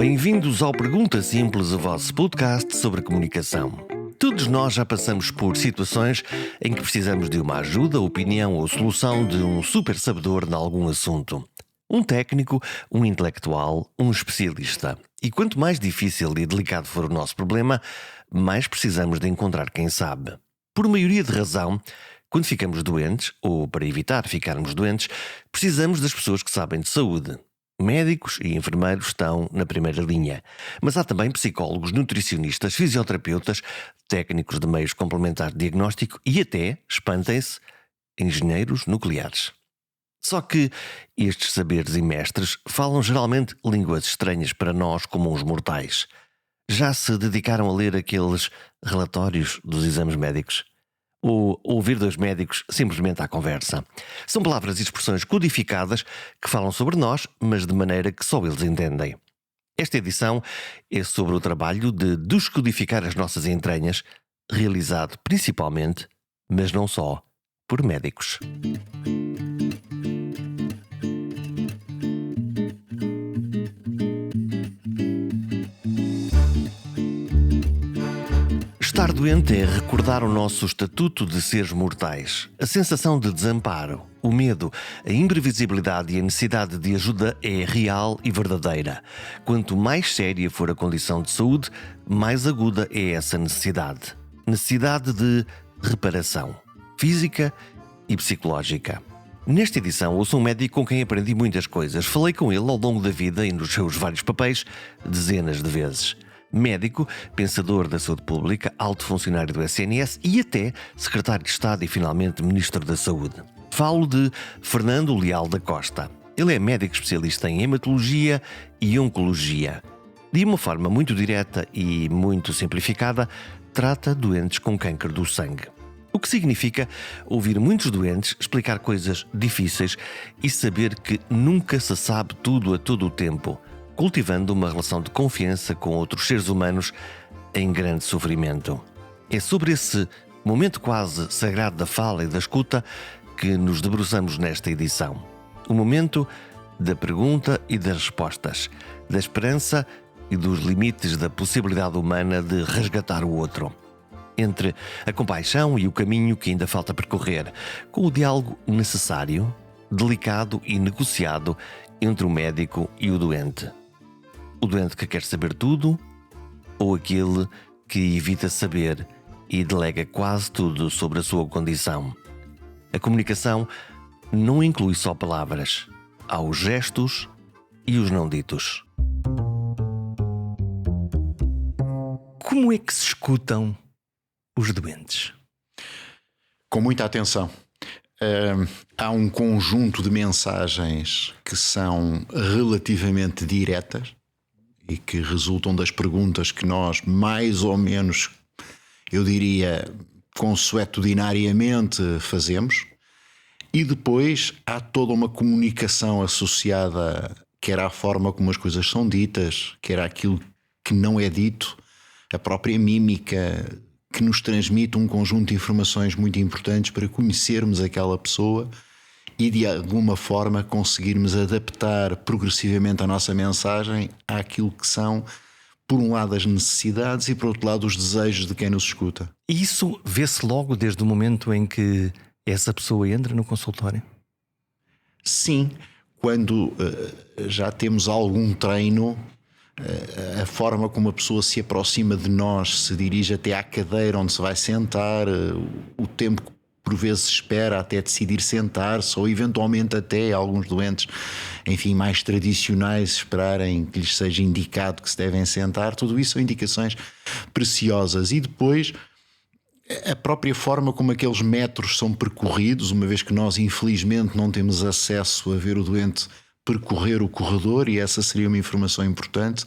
Bem-vindos ao Pergunta Simples, o vosso podcast sobre comunicação. Todos nós já passamos por situações em que precisamos de uma ajuda, opinião ou solução de um super sabedor em algum assunto. Um técnico, um intelectual, um especialista. E quanto mais difícil e delicado for o nosso problema, mais precisamos de encontrar quem sabe. Por maioria de razão, quando ficamos doentes, ou para evitar ficarmos doentes, precisamos das pessoas que sabem de saúde. Médicos e enfermeiros estão na primeira linha, mas há também psicólogos, nutricionistas, fisioterapeutas, técnicos de meios complementares de diagnóstico e até, espantem-se, engenheiros nucleares. Só que estes saberes e mestres falam geralmente línguas estranhas para nós comuns mortais. Já se dedicaram a ler aqueles relatórios dos exames médicos? Ou ouvir dois médicos simplesmente à conversa? São palavras e expressões codificadas que falam sobre nós, mas de maneira que só eles entendem. Esta edição é sobre o trabalho de descodificar as nossas entranhas, realizado principalmente, mas não só, por médicos. Estar doente é recordar o nosso estatuto de seres mortais. A sensação de desamparo, o medo, a imprevisibilidade e a necessidade de ajuda é real e verdadeira. Quanto mais séria for a condição de saúde, mais aguda é essa necessidade. Necessidade de reparação, física e psicológica. Nesta edição, ouço um médico com quem aprendi muitas coisas. Falei com ele ao longo da vida e nos seus vários papéis, dezenas de vezes. Médico, pensador da saúde pública, alto funcionário do SNS e até secretário de Estado e finalmente Ministro da Saúde. Falo de Fernando Leal da Costa. Ele é médico especialista em hematologia e oncologia. De uma forma muito direta e muito simplificada, trata doentes com câncer do sangue. O que significa ouvir muitos doentes explicar coisas difíceis e saber que nunca se sabe tudo a todo o tempo, cultivando uma relação de confiança com outros seres humanos em grande sofrimento. É sobre esse momento quase sagrado da fala e da escuta que nos debruçamos nesta edição. O momento da pergunta e das respostas, da esperança e dos limites da possibilidade humana de resgatar o outro. Entre a compaixão e o caminho que ainda falta percorrer, com o diálogo necessário, delicado e negociado entre o médico e o doente. O doente que quer saber tudo ou aquele que evita saber e delega quase tudo sobre a sua condição. A comunicação não inclui só palavras. Há os gestos e os não ditos. Como é que se escutam os doentes? Com muita atenção. Há um conjunto de mensagens que são relativamente diretas e que resultam das perguntas que nós, mais ou menos, eu diria, consuetudinariamente fazemos. E depois há toda uma comunicação associada, quer à forma como as coisas são ditas, quer àquilo que não é dito, a própria mímica, que nos transmite um conjunto de informações muito importantes para conhecermos aquela pessoa e de alguma forma conseguirmos adaptar progressivamente a nossa mensagem àquilo que são, por um lado, as necessidades e por outro lado os desejos de quem nos escuta. E isso vê-se logo desde o momento em que essa pessoa entra no consultório? Sim, quando já temos algum treino, a forma como a pessoa se aproxima de nós, se dirige até à cadeira onde se vai sentar, o tempo que por vezes espera até decidir sentar-se, ou eventualmente até alguns doentes, enfim, mais tradicionais, esperarem que lhes seja indicado que se devem sentar. Tudo isso são indicações preciosas. E depois a própria forma como aqueles metros são percorridos, uma vez que nós infelizmente não temos acesso a ver o doente percorrer o corredor, e essa seria uma informação importante.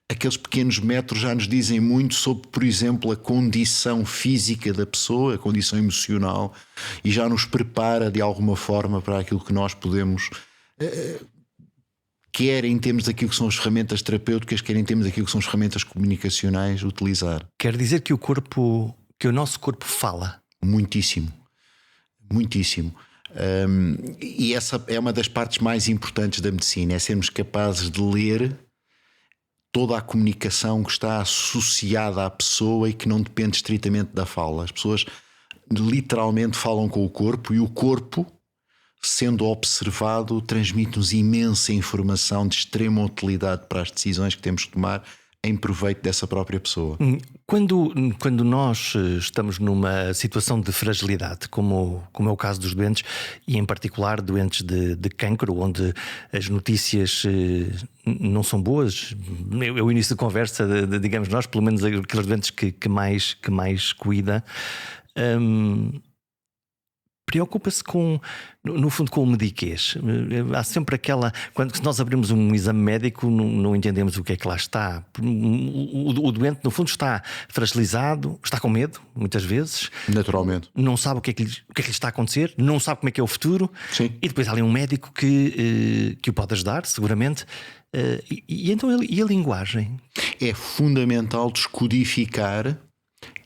Aqueles pequenos metros já nos dizem muito sobre, por exemplo, a condição física da pessoa, a condição emocional, e já nos prepara de alguma forma para aquilo que nós podemos, quer em termos daquilo que são as ferramentas terapêuticas, quer em termos daquilo que são as ferramentas comunicacionais, utilizar. Quer dizer que o nosso corpo fala? Muitíssimo, muitíssimo. E essa é uma das partes mais importantes da medicina, é sermos capazes de ler toda a comunicação que está associada à pessoa e que não depende estritamente da fala. As pessoas literalmente falam com o corpo, e o corpo, sendo observado, transmite-nos imensa informação de extrema utilidade para as decisões que temos que tomar em proveito dessa própria pessoa. Quando nós estamos numa situação de fragilidade, como é o caso dos doentes, e em particular doentes de cancro, onde as notícias não são boas, é o início de conversa, digamos nós, pelo menos aqueles doentes que mais cuida, preocupa-se no fundo, com o mediquez. Há sempre aquela... Quando nós abrimos um exame médico, não entendemos o que é que lá está. O doente, no fundo, está fragilizado, está com medo, muitas vezes. Naturalmente. Não sabe o que é que lhe está a acontecer, não sabe como é que é o futuro. Sim. E depois há ali um médico que o pode ajudar, seguramente. Então, e a linguagem? É fundamental descodificar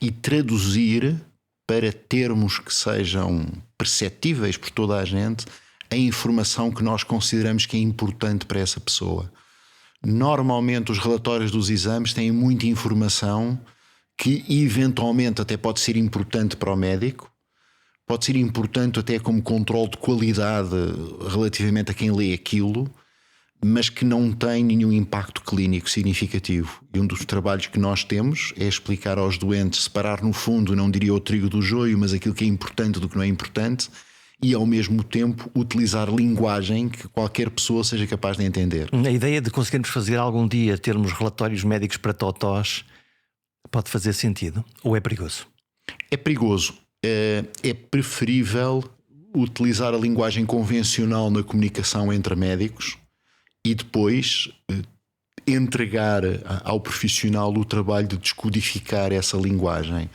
e traduzir para termos que sejam perceptíveis por toda a gente a informação que nós consideramos que é importante para essa pessoa. Normalmente os relatórios dos exames têm muita informação que eventualmente até pode ser importante para o médico, pode ser importante até como controle de qualidade relativamente a quem lê aquilo, mas que não tem nenhum impacto clínico significativo. E um dos trabalhos que nós temos é explicar aos doentes, separar no fundo, não diria o trigo do joio, mas aquilo que é importante do que não é importante, e ao mesmo tempo utilizar linguagem que qualquer pessoa seja capaz de entender. A ideia de conseguirmos fazer algum dia, termos relatórios médicos para totós, pode fazer sentido? Ou é perigoso? É perigoso. É preferível utilizar a linguagem convencional na comunicação entre médicos e depois entregar ao profissional o trabalho de descodificar essa linguagem.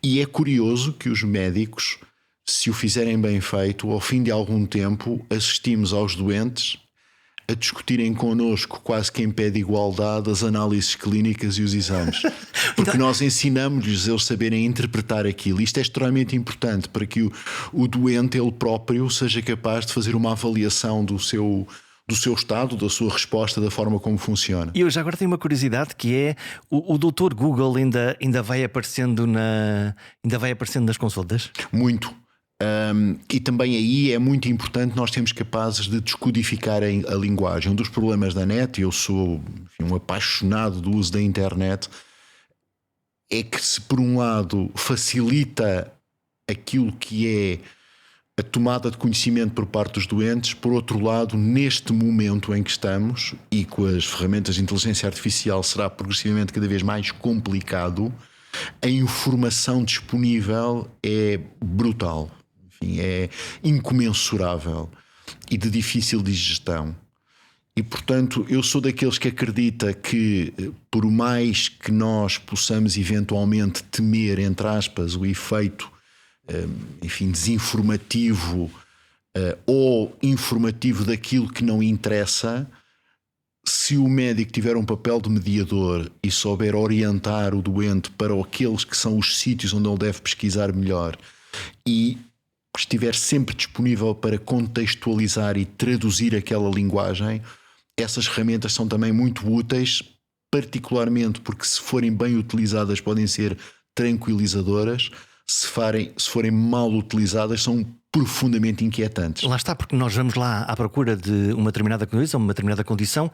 E é curioso que os médicos, se o fizerem bem feito, ao fim de algum tempo assistimos aos doentes a discutirem connosco, quase que em pé de igualdade, as análises clínicas e os exames. Porque nós ensinamos-lhes eles saberem interpretar aquilo. Isto é extremamente importante para que o doente, ele próprio, seja capaz de fazer uma avaliação do seu estado, da sua resposta, da forma como funciona. E eu já agora tenho uma curiosidade, que é o Dr. Google ainda vai aparecendo nas consultas? Muito. E também aí é muito importante nós sermos capazes de descodificar a linguagem. Um dos problemas da net, e eu sou um apaixonado do uso da internet, é que se por um lado facilita aquilo que é a tomada de conhecimento por parte dos doentes, por outro lado, neste momento em que estamos, e com as ferramentas de inteligência artificial será progressivamente cada vez mais complicado, a informação disponível é brutal, enfim, é incomensurável e de difícil digestão. E, portanto, eu sou daqueles que acredita que, por mais que nós possamos eventualmente temer, entre aspas, o efeito desinformativo ou informativo daquilo que não interessa, se o médico tiver um papel de mediador e souber orientar o doente para aqueles que são os sítios onde ele deve pesquisar melhor e estiver sempre disponível para contextualizar e traduzir aquela linguagem, essas ferramentas são também muito úteis, particularmente porque, se forem bem utilizadas, podem ser tranquilizadoras. Se forem mal utilizadas, são profundamente inquietantes. Lá está, porque nós vamos lá à procura de uma determinada coisa, uma determinada condição,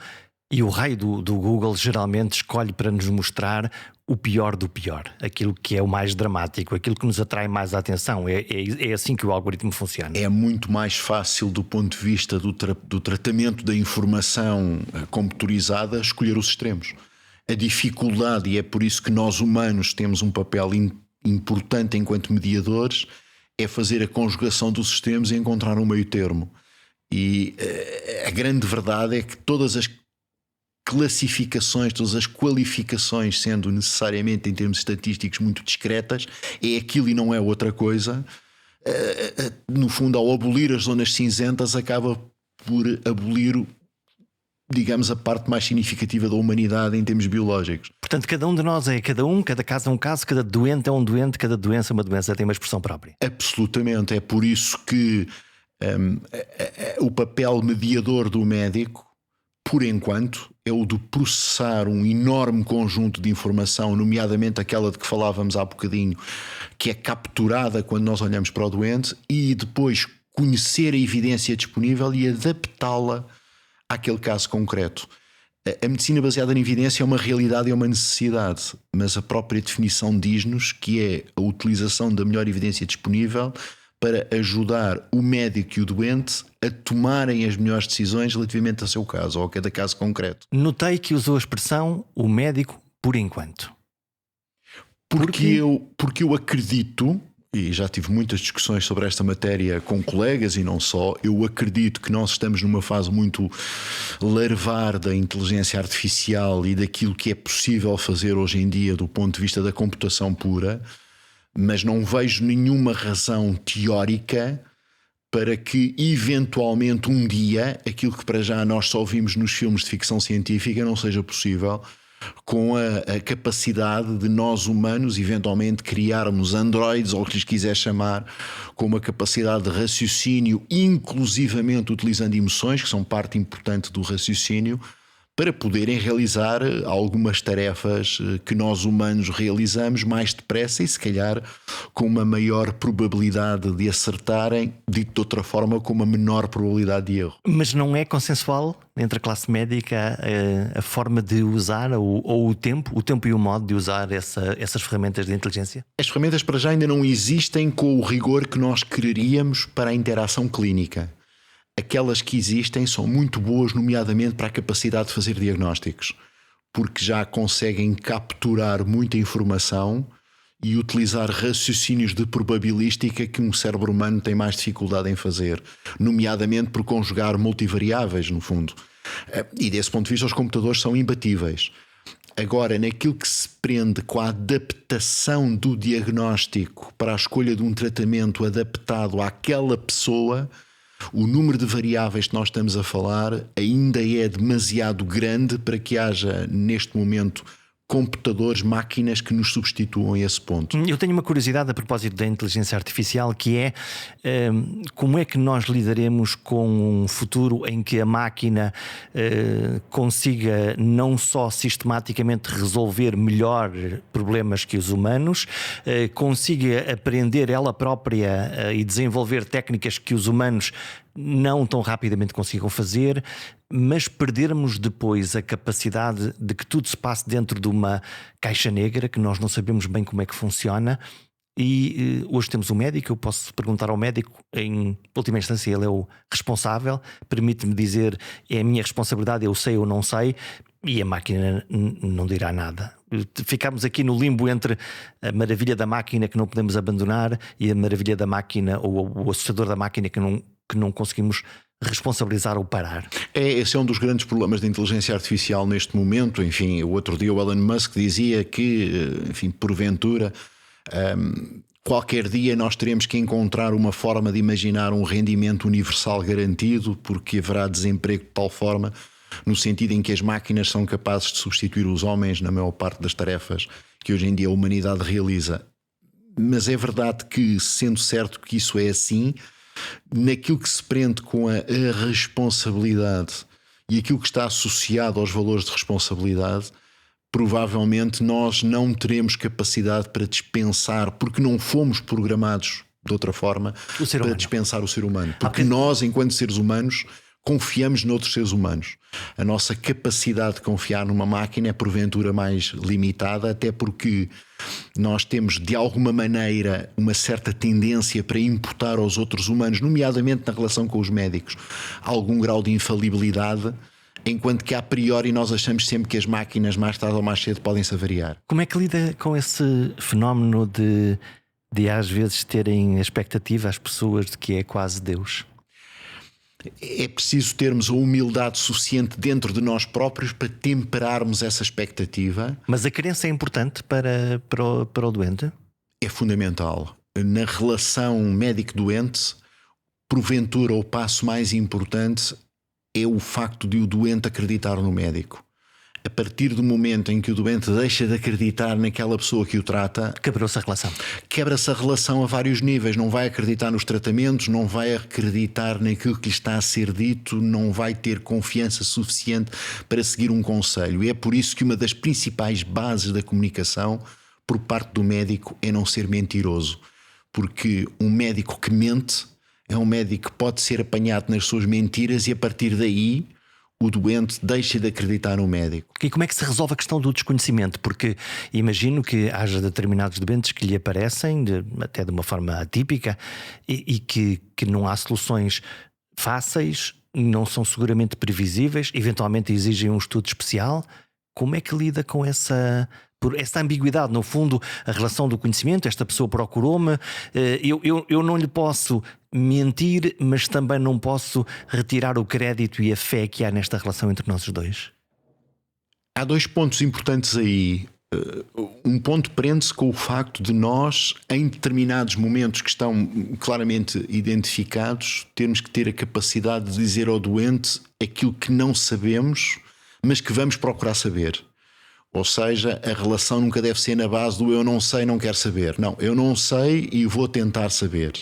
e o raio do Google geralmente escolhe para nos mostrar o pior do pior, aquilo que é o mais dramático, aquilo que nos atrai mais a atenção. É assim que o algoritmo funciona. É muito mais fácil, do ponto de vista do tratamento da informação computadorizada, escolher os extremos. A dificuldade, e é por isso que nós humanos temos um papel importante enquanto mediadores, é fazer a conjugação dos sistemas e encontrar um meio termo. E a grande verdade é que todas as classificações, todas as qualificações, sendo necessariamente em termos estatísticos muito discretas, é aquilo e não é outra coisa. No fundo, ao abolir as zonas cinzentas, acaba por abolir, digamos, a parte mais significativa da humanidade em termos biológicos. Portanto, cada um de nós é cada um, cada caso é um caso, cada doente é um doente, cada doença é uma doença, tem uma expressão própria. Absolutamente. É por isso que o papel mediador do médico por enquanto, é o de processar um enorme conjunto de informação, nomeadamente aquela de que falávamos há bocadinho, que é capturada quando nós olhamos para o doente, e depois conhecer a evidência disponível e adaptá-la àquele caso concreto. A medicina baseada na evidência é uma realidade e é uma necessidade, mas a própria definição diz-nos que é a utilização da melhor evidência disponível para ajudar o médico e o doente a tomarem as melhores decisões relativamente ao seu caso ou a cada caso concreto. Notei que usou a expressão o médico por enquanto. Porque eu acredito, e já tive muitas discussões sobre esta matéria com colegas e não só, eu acredito que nós estamos numa fase muito larvar da inteligência artificial e daquilo que é possível fazer hoje em dia do ponto de vista da computação pura, mas não vejo nenhuma razão teórica para que eventualmente um dia aquilo que para já nós só vimos nos filmes de ficção científica não seja possível, com a capacidade de nós humanos eventualmente criarmos androides, ou o que lhes quiser chamar, com uma capacidade de raciocínio, inclusivamente utilizando emoções, que são parte importante do raciocínio, para poderem realizar algumas tarefas que nós humanos realizamos mais depressa e se calhar com uma maior probabilidade de acertarem, dito de outra forma, com uma menor probabilidade de erro. Mas não é consensual entre a classe médica a forma de usar ou o tempo e o modo de usar essas ferramentas de inteligência? As ferramentas para já ainda não existem com o rigor que nós quereríamos para a interação clínica. Aquelas que existem são muito boas, nomeadamente para a capacidade de fazer diagnósticos, porque já conseguem capturar muita informação e utilizar raciocínios de probabilística que um cérebro humano tem mais dificuldade em fazer, nomeadamente por conjugar multivariáveis, no fundo. E desse ponto de vista os computadores são imbatíveis. Agora, naquilo que se prende com a adaptação do diagnóstico para a escolha de um tratamento adaptado àquela pessoa, o número de variáveis que nós estamos a falar ainda é demasiado grande para que haja, neste momento, computadores, máquinas que nos substituam a esse ponto. Eu tenho uma curiosidade a propósito da inteligência artificial, que é como é que nós lidaremos com um futuro em que a máquina consiga não só sistematicamente resolver melhor problemas que os humanos, consiga aprender ela própria e desenvolver técnicas que os humanos não tão rapidamente consigam fazer, mas perdermos depois a capacidade de que tudo se passe dentro de uma caixa negra que nós não sabemos bem como é que funciona. E hoje temos um médico, eu posso perguntar ao médico, em última instância ele é o responsável, permite-me dizer é a minha responsabilidade, eu sei ou não sei, e a máquina não dirá nada. Ficamos aqui no limbo entre a maravilha da máquina que não podemos abandonar e a maravilha da máquina, ou o assustador da máquina que não conseguimos responsabilizar ou parar. Esse é um dos grandes problemas da inteligência artificial neste momento. Enfim, o outro dia o Elon Musk dizia que, enfim, porventura, qualquer dia nós teremos que encontrar uma forma de imaginar um rendimento universal garantido, porque haverá desemprego de tal forma, no sentido em que as máquinas são capazes de substituir os homens na maior parte das tarefas que hoje em dia a humanidade realiza. Mas é verdade que, sendo certo que isso é assim, naquilo que se prende com a responsabilidade e aquilo que está associado aos valores de responsabilidade, provavelmente nós não teremos capacidade para dispensar, porque não fomos programados de outra forma para dispensar o ser humano. Porque nós, enquanto seres humanos, confiamos noutros seres humanos. A nossa capacidade de confiar numa máquina é porventura mais limitada, até porque nós temos de alguma maneira uma certa tendência para imputar aos outros humanos, nomeadamente na relação com os médicos, algum grau de infalibilidade, enquanto que a priori nós achamos sempre que as máquinas mais tarde ou mais cedo podem se avariar. Como é que lida com esse fenómeno de às vezes terem a expectativa as pessoas de que é quase Deus? É preciso termos a humildade suficiente dentro de nós próprios para temperarmos essa expectativa. Mas a crença é importante para o doente? É fundamental. Na relação médico-doente, porventura o passo mais importante é o facto de o doente acreditar no médico. A partir do momento em que o doente deixa de acreditar naquela pessoa que o trata, Quebrou-se a relação. quebra-se a relação a vários níveis. Não vai acreditar nos tratamentos, não vai acreditar naquilo que lhe está a ser dito, não vai ter confiança suficiente para seguir um conselho. E é por isso que uma das principais bases da comunicação por parte do médico é não ser mentiroso. Porque um médico que mente é um médico que pode ser apanhado nas suas mentiras e a partir daí o doente deixa de acreditar no médico. E como é que se resolve a questão do desconhecimento? Porque imagino que haja determinados doentes que lhe aparecem até de uma forma atípica e que não há soluções fáceis, não são seguramente previsíveis, eventualmente exigem um estudo especial. Como é que lida com essa ambiguidade? No fundo, a relação do conhecimento, esta pessoa procurou-me, eu não lhe posso mentir, mas também não posso retirar o crédito e a fé que há nesta relação entre nós dois. Há dois pontos importantes aí. Um ponto prende-se com o facto de nós, em determinados momentos que estão claramente identificados, termos que ter a capacidade de dizer ao doente aquilo que não sabemos, mas que vamos procurar saber. Ou seja, a relação nunca deve ser na base do eu não sei, não quero saber. Não, eu não sei e vou tentar saber.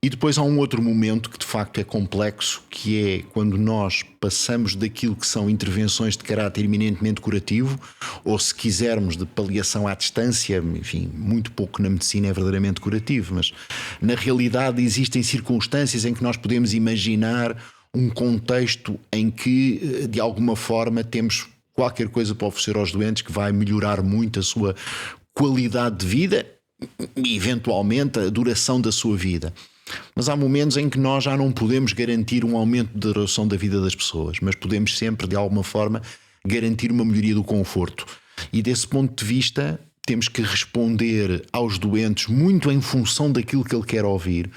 E depois há um outro momento que de facto é complexo, que é quando nós passamos daquilo que são intervenções de caráter eminentemente curativo, ou se quisermos de paliação à distância, enfim, muito pouco na medicina é verdadeiramente curativo, mas na realidade existem circunstâncias em que nós podemos imaginar um contexto em que de alguma forma temos qualquer coisa para oferecer aos doentes que vai melhorar muito a sua qualidade de vida e eventualmente a duração da sua vida. Mas há momentos em que nós já não podemos garantir um aumento de duração da vida das pessoas, mas podemos sempre, de alguma forma, garantir uma melhoria do conforto. E desse ponto de vista, temos que responder aos doentes muito em função daquilo que ele quer ouvir.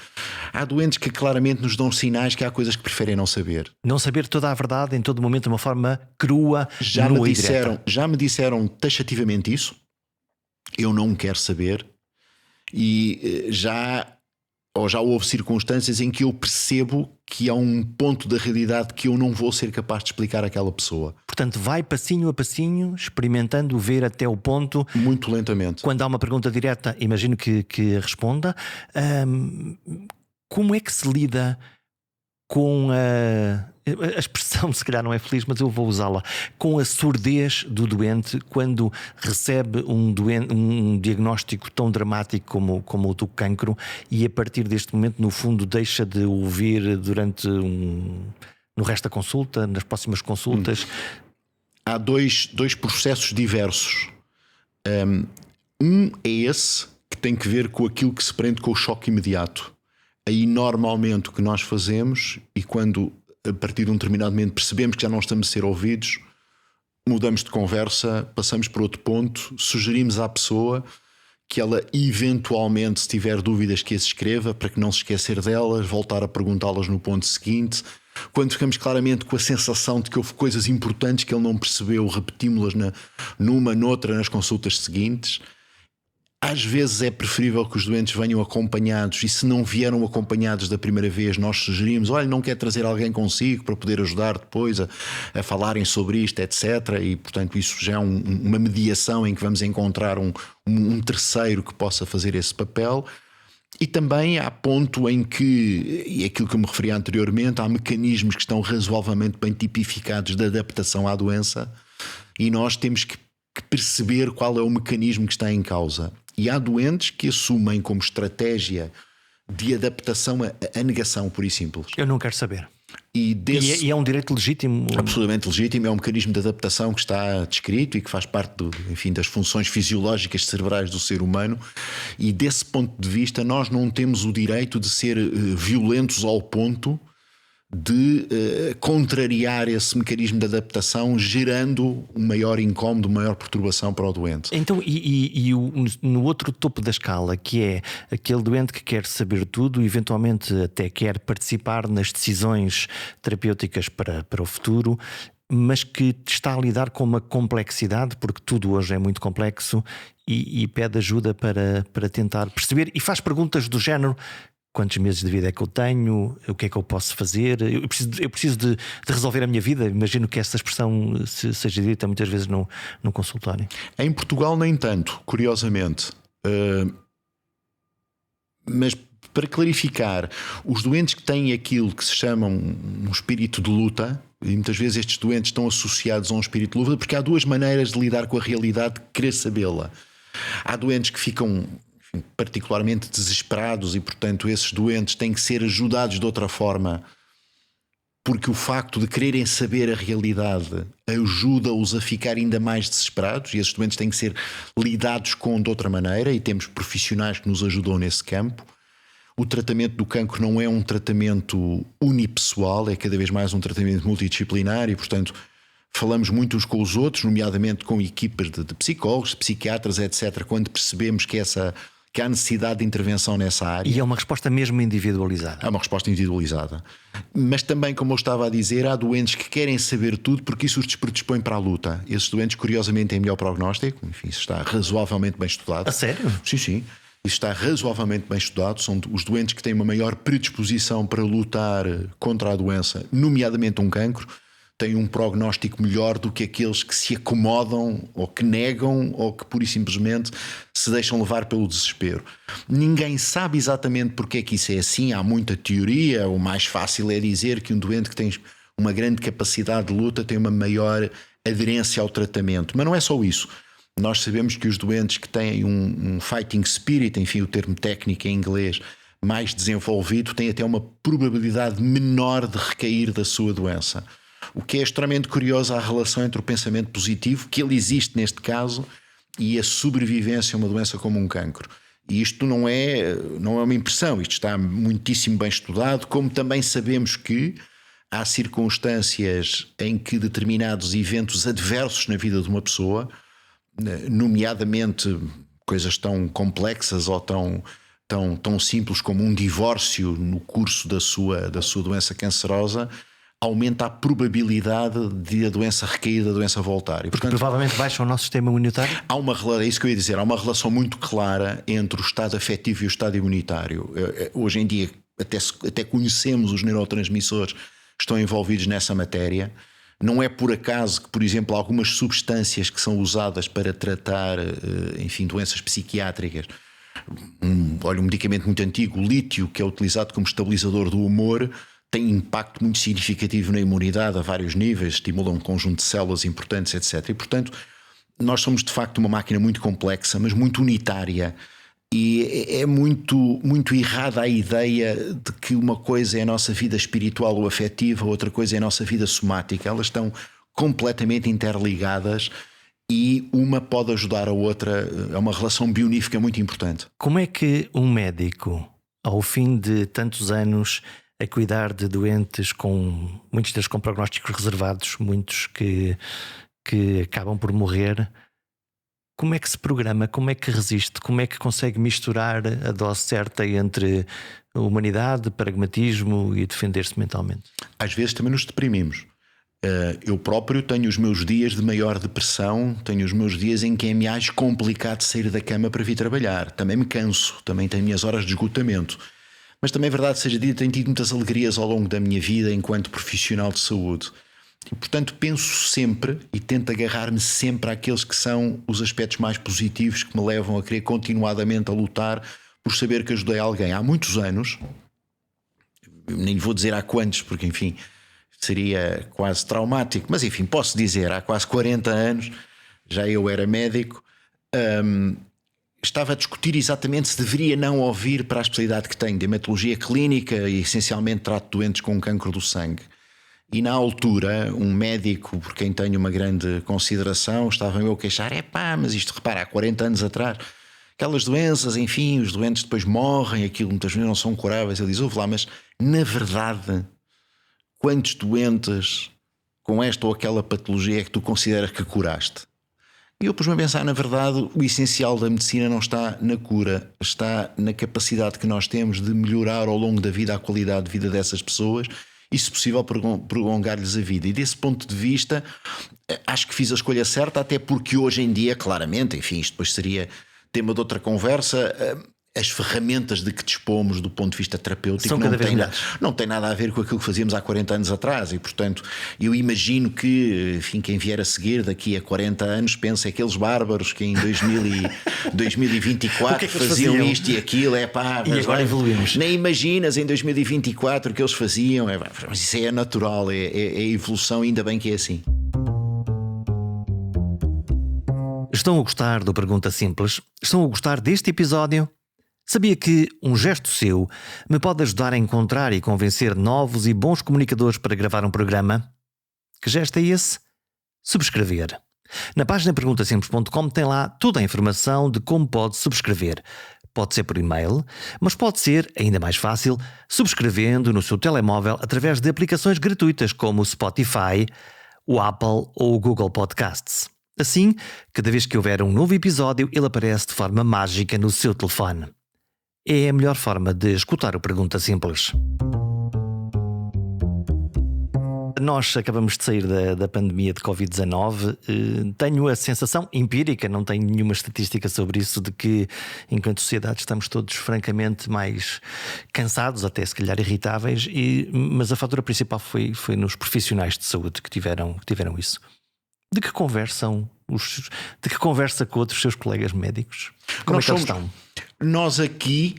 Há doentes que claramente nos dão sinais que há coisas que preferem não saber. Não saber toda a verdade em todo momento de uma forma crua, nua e direta. Já me disseram taxativamente isso. Eu não quero saber. E já houve circunstâncias em que eu percebo que há um ponto da realidade que eu não vou ser capaz de explicar àquela pessoa. Portanto, vai passinho a passinho, experimentando ver até o ponto. Muito lentamente. Quando há uma pergunta direta, imagino que responda. Como é que se lida com a expressão, se calhar não é feliz, mas eu vou usá-la, com a surdez do doente quando recebe um diagnóstico tão dramático como o do cancro e a partir deste momento, no fundo, deixa de ouvir durante no resto da consulta, nas próximas consultas? Há dois processos diversos. Um é esse que tem que ver com aquilo que se prende com o choque imediato. Aí normalmente o que nós fazemos, e quando a partir de um determinado momento percebemos que já não estamos a ser ouvidos, mudamos de conversa, passamos para outro ponto, sugerimos à pessoa que ela eventualmente, se tiver dúvidas, que as escreva para que não se esquecer delas, voltar a perguntá-las no ponto seguinte. Quando ficamos claramente com a sensação de que houve coisas importantes que ele não percebeu, repetimos-las noutra, nas consultas seguintes. Às vezes é preferível que os doentes venham acompanhados e se não vieram acompanhados da primeira vez nós sugerimos, olha, não quer trazer alguém consigo para poder ajudar depois a falarem sobre isto, etc. E portanto isso já é uma mediação em que vamos encontrar um terceiro que possa fazer esse papel. E também há ponto em que, e é aquilo que eu me referi anteriormente, há mecanismos que estão razoavelmente bem tipificados de adaptação à doença e nós temos que perceber qual é o mecanismo que está em causa. E há doentes que assumem como estratégia de adaptação a negação, pura e simples. Eu não quero saber. E é um direito legítimo? Absolutamente legítimo, é um mecanismo de adaptação que está descrito e que faz parte das funções fisiológicas cerebrais do ser humano. E desse ponto de vista nós não temos o direito de ser violentos ao ponto de contrariar esse mecanismo de adaptação, gerando um maior incómodo, maior perturbação para o doente. Então, no outro topo da escala, que é aquele doente que quer saber tudo e eventualmente até quer participar nas decisões terapêuticas para o futuro, mas que está a lidar com uma complexidade, porque tudo hoje é muito complexo, e pede ajuda para tentar perceber e faz perguntas do género: quantos meses de vida é que eu tenho, o que é que eu posso fazer. Eu preciso de resolver a minha vida. Imagino que essa expressão seja dita muitas vezes no consultório. Em Portugal nem tanto, curiosamente. Mas para clarificar, os doentes que têm aquilo que se chama um espírito de luta, e muitas vezes estes doentes estão associados a um espírito de luta, porque há duas maneiras de lidar com a realidade, de querer sabê-la. Há doentes que ficam, enfim, particularmente desesperados e, portanto, esses doentes têm que ser ajudados de outra forma, porque o facto de quererem saber a realidade ajuda-os a ficar ainda mais desesperados, e esses doentes têm que ser lidados com de outra maneira, e temos profissionais que nos ajudam nesse campo. O tratamento do cancro não é um tratamento unipessoal, é cada vez mais um tratamento multidisciplinar e, portanto, falamos muito uns com os outros, nomeadamente com equipas de psicólogos, psiquiatras, etc., quando percebemos que há necessidade de intervenção nessa área. E é uma resposta mesmo individualizada. É uma resposta individualizada. Mas também, como eu estava a dizer, há doentes que querem saber tudo porque isso os predispõe para a luta. Esses doentes, curiosamente, têm melhor prognóstico. Enfim, isso está razoavelmente bem estudado. A sério? Sim, sim. Isso está razoavelmente bem estudado. São os doentes que têm uma maior predisposição para lutar contra a doença, nomeadamente um cancro, têm um prognóstico melhor do que aqueles que se acomodam ou que negam ou que pura e simplesmente se deixam levar pelo desespero. Ninguém sabe exatamente porque é que isso é assim. Há muita teoria. O mais fácil é dizer que um doente que tem uma grande capacidade de luta tem uma maior aderência ao tratamento. Mas não é só isso. Nós sabemos que os doentes que têm um fighting spirit, enfim, o termo técnico em inglês, mais desenvolvido, têm até uma probabilidade menor de recair da sua doença. O que é extremamente curioso a relação entre o pensamento positivo, que ele existe neste caso, e a sobrevivência a uma doença como um cancro. E isto não é uma impressão, isto está muitíssimo bem estudado, como também sabemos que há circunstâncias em que determinados eventos adversos na vida de uma pessoa, nomeadamente coisas tão complexas ou tão simples como um divórcio no curso da sua doença cancerosa, aumenta a probabilidade de a doença recair, da doença voltar. E, porque provavelmente baixa o nosso sistema imunitário? É isso que eu ia dizer, há uma relação muito clara entre o estado afetivo e o estado imunitário. Hoje em dia até conhecemos os neurotransmissores que estão envolvidos nessa matéria. Não é por acaso que, por exemplo, algumas substâncias que são usadas para tratar, enfim, doenças psiquiátricas, um medicamento muito antigo, o lítio, que é utilizado como estabilizador do humor, tem impacto muito significativo na imunidade a vários níveis, estimula um conjunto de células importantes, etc. E, portanto, nós somos de facto uma máquina muito complexa, mas muito unitária. E é muito, muito errada a ideia de que uma coisa é a nossa vida espiritual ou afetiva, outra coisa é a nossa vida somática. Elas estão completamente interligadas e uma pode ajudar a outra. É uma relação bionífica muito importante. Como é que um médico, ao fim de tantos anos a cuidar de doentes com muitos deles com prognósticos reservados, muitos que acabam por morrer, como é que se programa? Como é que resiste? Como é que consegue misturar a dose certa entre humanidade, pragmatismo e defender-se mentalmente? Às vezes também nos deprimimos. Eu próprio tenho os meus dias de maior depressão, tenho os meus dias em que é mais complicado sair da cama para vir trabalhar. Também me canso, também tenho minhas horas de esgotamento. Mas também é verdade, seja dito, tenho tido muitas alegrias ao longo da minha vida enquanto profissional de saúde. E, portanto, penso sempre e tento agarrar-me sempre àqueles que são os aspectos mais positivos que me levam a querer continuadamente a lutar por saber que ajudei alguém. Há muitos anos, nem vou dizer há quantos, porque, enfim, seria quase traumático, mas, enfim, posso dizer, há quase 40 anos, já eu era médico, estava a discutir exatamente se deveria não ou vir para a especialidade que tenho, de hematologia clínica, e essencialmente trato doentes com cancro do sangue. E na altura, um médico por quem tenho uma grande consideração estava-me a queixar: mas isto, repara, há 40 anos atrás, aquelas doenças, enfim, os doentes depois morrem, aquilo muitas vezes não são curáveis. Ele diz: ouve lá, mas na verdade, quantos doentes com esta ou aquela patologia é que tu consideras que curaste? E eu pus-me a pensar, na verdade, o essencial da medicina não está na cura, está na capacidade que nós temos de melhorar ao longo da vida a qualidade de vida dessas pessoas e, se possível, prolongar-lhes a vida. E desse ponto de vista, acho que fiz a escolha certa, até porque hoje em dia, claramente, enfim, isto depois seria tema de outra conversa, as ferramentas de que dispomos do ponto de vista terapêutico são cada vez melhores. Não tem nada a ver com aquilo que fazíamos há 40 anos atrás e, portanto, eu imagino que, enfim, quem vier a seguir daqui a 40 anos pense aqueles bárbaros que em 2024 faziam isto e aquilo, e agora evoluímos. Nem imaginas em 2024 o que eles faziam, mas isso é natural, é a evolução, ainda bem que é assim. Estão a gostar do Pergunta Simples? Estão a gostar deste episódio? Sabia que um gesto seu me pode ajudar a encontrar e convencer novos e bons comunicadores para gravar um programa? Que gesto é esse? Subscrever. Na página perguntasimples.com tem lá toda a informação de como pode subscrever. Pode ser por e-mail, mas pode ser, ainda mais fácil, subscrevendo no seu telemóvel através de aplicações gratuitas como o Spotify, o Apple ou o Google Podcasts. Assim, cada vez que houver um novo episódio, ele aparece de forma mágica no seu telefone. É a melhor forma de escutar o Pergunta Simples. Nós acabamos de sair da pandemia de Covid-19. Tenho a sensação empírica, não tenho nenhuma estatística sobre isso, de que enquanto sociedade estamos todos francamente mais cansados, até se calhar irritáveis, mas a fatura principal foi nos profissionais de saúde que tiveram isso. De que conversa com outros seus colegas médicos? Como é que eles estão? Nós aqui,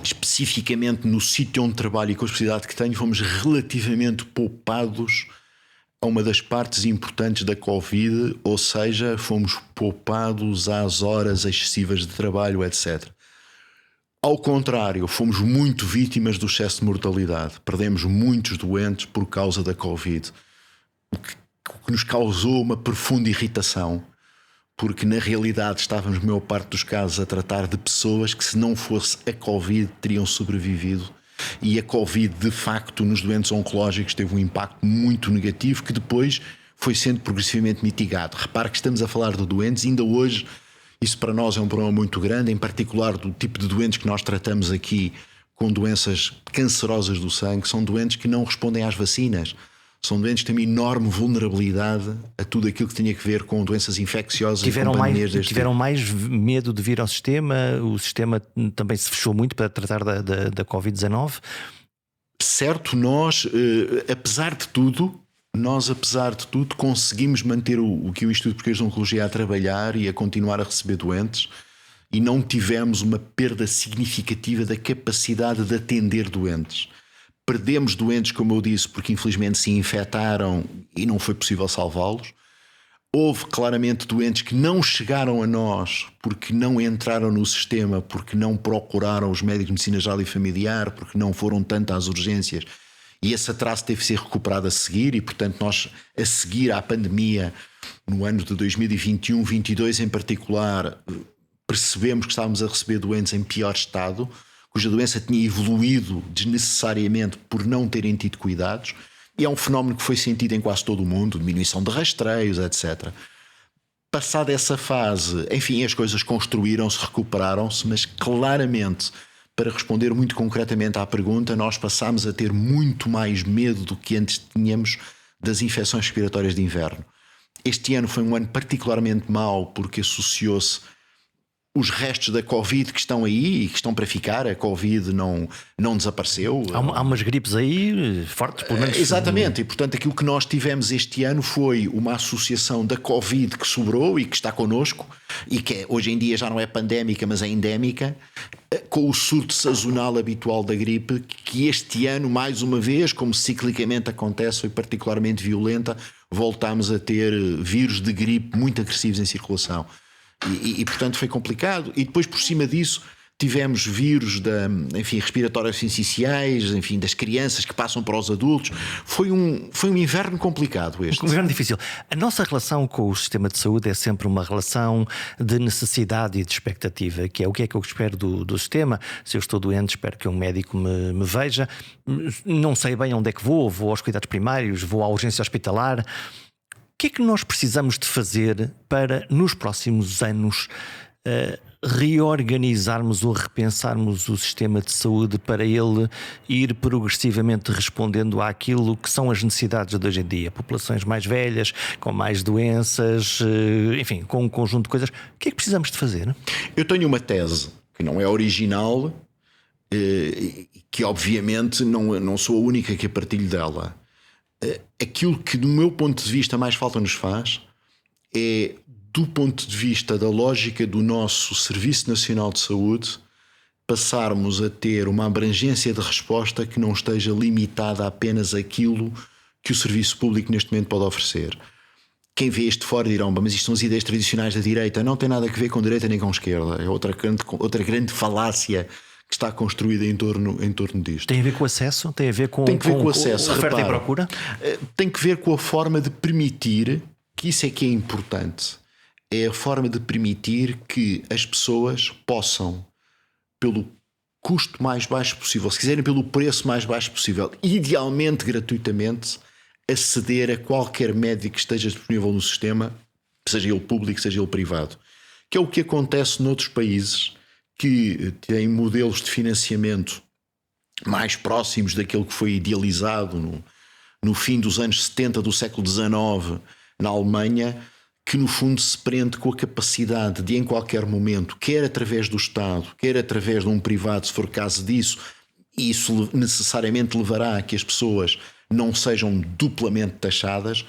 especificamente no sítio onde trabalho e com a especialidade que tenho, fomos relativamente poupados a uma das partes importantes da Covid, ou seja, fomos poupados às horas excessivas de trabalho, etc. Ao contrário, fomos muito vítimas do excesso de mortalidade. Perdemos muitos doentes por causa da Covid, o que nos causou uma profunda irritação. Porque na realidade estávamos, na maior parte dos casos, a tratar de pessoas que, se não fosse a Covid, teriam sobrevivido. E a Covid, de facto, nos doentes oncológicos teve um impacto muito negativo que depois foi sendo progressivamente mitigado. Repare que estamos a falar de doentes, ainda hoje isso para nós é um problema muito grande, em particular do tipo de doentes que nós tratamos aqui com doenças cancerosas do sangue, são doentes que não respondem às vacinas. São doentes que têm uma enorme vulnerabilidade a tudo aquilo que tinha a ver com doenças infecciosas. Tiveram mais medo de vir ao sistema? O sistema também se fechou muito para tratar da Covid-19? Certo, nós, apesar de tudo, conseguimos manter o que o Instituto Português de Oncologia a trabalhar e a continuar a receber doentes, e não tivemos uma perda significativa da capacidade de atender doentes. Perdemos doentes, como eu disse, porque infelizmente se infectaram e não foi possível salvá-los. Houve claramente doentes que não chegaram a nós porque não entraram no sistema, porque não procuraram os médicos de medicina geral e familiar, porque não foram tanto às urgências. E esse atraso teve que ser recuperado a seguir e, portanto, nós, a seguir à pandemia, no ano de 2021-22 em particular, percebemos que estávamos a receber doentes em pior estado, cuja doença tinha evoluído desnecessariamente por não terem tido cuidados, e é um fenómeno que foi sentido em quase todo o mundo, diminuição de rastreios, etc. Passada essa fase, enfim, as coisas construíram-se, recuperaram-se, mas claramente, para responder muito concretamente à pergunta, nós passámos a ter muito mais medo do que antes tínhamos das infecções respiratórias de inverno. Este ano foi um ano particularmente mau porque associou-se os restos da Covid que estão aí e que estão para ficar. A Covid não desapareceu. Há umas gripes aí fortes, pelo menos. Exatamente, e portanto aquilo que nós tivemos este ano foi uma associação da Covid que sobrou e que está connosco e que hoje em dia já não é pandémica, mas é endémica, com o surto sazonal habitual da gripe, que este ano, mais uma vez, como ciclicamente acontece, foi particularmente violenta. Voltámos a ter vírus de gripe muito agressivos em circulação. E portanto foi complicado. E depois, por cima disso, tivemos vírus respiratórios sinciciais, enfim, das crianças que passam para os adultos. Foi um inverno complicado este. Um inverno difícil. A nossa relação com o sistema de saúde é sempre uma relação de necessidade e de expectativa, que é o que eu espero do sistema. Se eu estou doente, espero que um médico me veja. Não sei bem onde é que vou aos cuidados primários, vou à urgência hospitalar. O que é que nós precisamos de fazer para, nos próximos anos, reorganizarmos ou repensarmos o sistema de saúde para ele ir progressivamente respondendo àquilo que são as necessidades de hoje em dia? Populações mais velhas, com mais doenças, enfim, com um conjunto de coisas. O que é que precisamos de fazer? Eu tenho uma tese que não é original, que obviamente não sou a única que a partilho dela. Aquilo que, do meu ponto de vista, mais falta nos faz é, do ponto de vista da lógica do nosso Serviço Nacional de Saúde, passarmos a ter uma abrangência de resposta que não esteja limitada apenas àquilo que o serviço público neste momento pode oferecer. Quem vê isto de fora dirão, mas isto são as ideias tradicionais da direita. Não tem nada a ver com direita nem com esquerda. É outra grande falácia que está construída em torno disto. Tem a ver com o acesso? Tem a ver com, tem que ver com o acesso, oferta e procura? Tem que ver com a forma de permitir, que isso é que é importante, é a forma de permitir que as pessoas possam, pelo custo mais baixo possível, se quiserem pelo preço mais baixo possível, idealmente gratuitamente, aceder a qualquer médico que esteja disponível no sistema, seja ele público, seja ele privado. Que é o que acontece noutros países que têm modelos de financiamento mais próximos daquele que foi idealizado no fim dos anos 70 do século XIX na Alemanha, que no fundo se prende com a capacidade de, em qualquer momento, quer através do Estado, quer através de um privado, se for caso disso, e isso necessariamente levará a que as pessoas não sejam duplamente taxadas,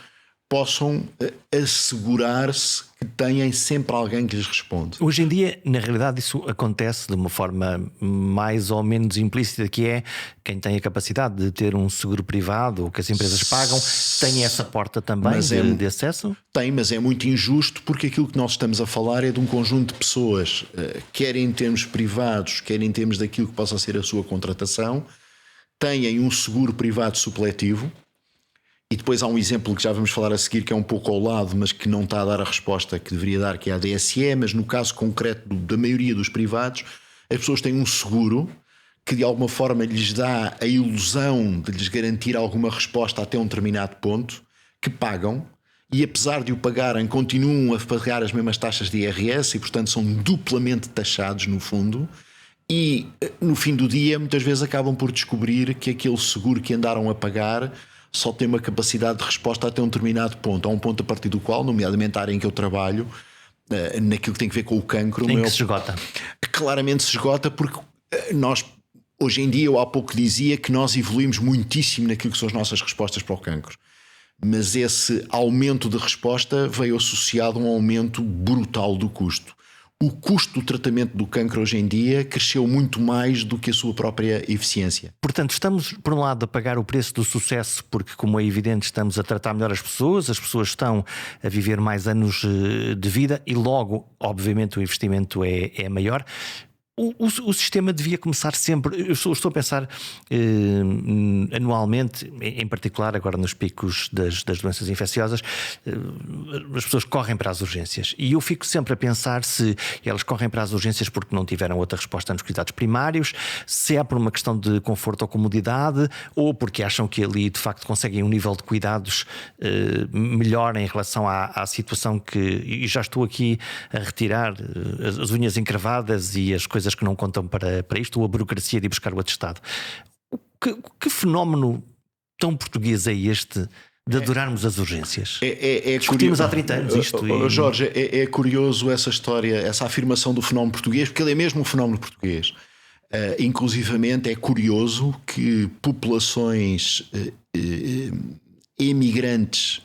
possam assegurar-se que têm sempre alguém que lhes responde. Hoje em dia, na realidade, isso acontece de uma forma mais ou menos implícita, que é quem tem a capacidade de ter um seguro privado, que as empresas pagam, tem essa porta também de acesso? Tem, mas é muito injusto, porque aquilo que nós estamos a falar é de um conjunto de pessoas, quer em termos privados, quer em termos daquilo que possa ser a sua contratação, têm um seguro privado supletivo. E depois há um exemplo que já vamos falar a seguir, que é um pouco ao lado, mas que não está a dar a resposta que deveria dar, que é a DSE. Mas no caso concreto da maioria dos privados, as pessoas têm um seguro que de alguma forma lhes dá a ilusão de lhes garantir alguma resposta até um determinado ponto, que pagam, e apesar de o pagarem, continuam a pagar as mesmas taxas de IRS e portanto são duplamente taxados no fundo. E no fim do dia muitas vezes acabam por descobrir que aquele seguro que andaram a pagar só tem uma capacidade de resposta até um determinado ponto. Há um ponto a partir do qual, nomeadamente a área em que eu trabalho, naquilo que tem a ver com o cancro, em que se esgota? Claramente se esgota, porque nós, hoje em dia, eu há pouco dizia que nós evoluímos muitíssimo naquilo que são as nossas respostas para o cancro. Mas esse aumento de resposta veio associado a um aumento brutal do custo. O custo do tratamento do cancro hoje em dia cresceu muito mais do que a sua própria eficiência. Portanto, estamos, por um lado, a pagar o preço do sucesso, porque, como é evidente, estamos a tratar melhor as pessoas estão a viver mais anos de vida e logo, obviamente, o investimento é maior. O sistema devia começar sempre. Eu estou a pensar anualmente, em particular agora nos picos das doenças infecciosas, as pessoas correm para as urgências. E eu fico sempre a pensar se elas correm para as urgências porque não tiveram outra resposta nos cuidados primários, se é por uma questão de conforto ou comodidade, ou porque acham que ali de facto conseguem um nível de cuidados melhor em relação à situação que. E já estou aqui a retirar as unhas encravadas e as coisas que não contam para isto, ou a burocracia de ir buscar o atestado. Que fenómeno tão português é este de adorarmos as urgências? Discutimos há 30 anos isto. Jorge, é curioso essa história, essa afirmação do fenómeno português, porque ele é mesmo um fenómeno português. Inclusivamente é curioso que populações imigrantes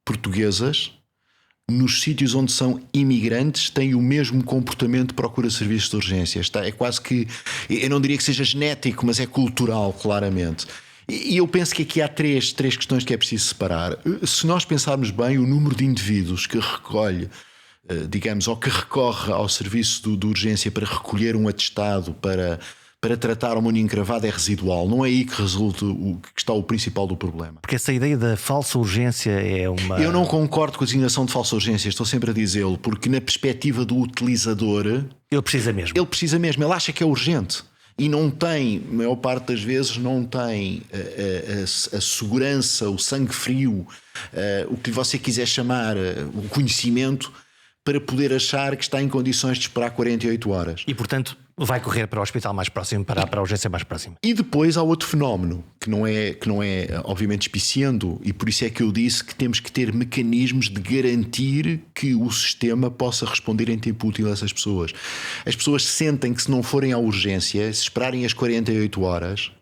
portuguesas, nos sítios onde são imigrantes, têm o mesmo comportamento de procura de serviços de urgências. É quase que, eu não diria que seja genético, mas é cultural, claramente. E eu penso que aqui há três questões que é preciso separar. Se nós pensarmos bem, o número de indivíduos que recolhe, digamos, ou que recorre ao serviço de urgência para recolher um atestado para tratar uma unha encravada é residual. Não é aí que resulta que está o principal do problema. Porque essa ideia da falsa urgência é uma... Eu não concordo com a designação de falsa urgência, estou sempre a dizê-lo, porque na perspectiva do utilizador... Ele precisa mesmo. Ele acha que é urgente. E não tem, a maior parte das vezes, não tem a segurança, o sangue frio, o que você quiser chamar, o conhecimento, para poder achar que está em condições de esperar 48 horas. E, portanto, vai correr para o hospital mais próximo, para a urgência mais próxima. E depois há outro fenómeno, que não é obviamente espiciando, e por isso é que eu disse que temos que ter mecanismos de garantir que o sistema possa responder em tempo útil a essas pessoas. As pessoas sentem que se não forem à urgência, se esperarem as 48 horas,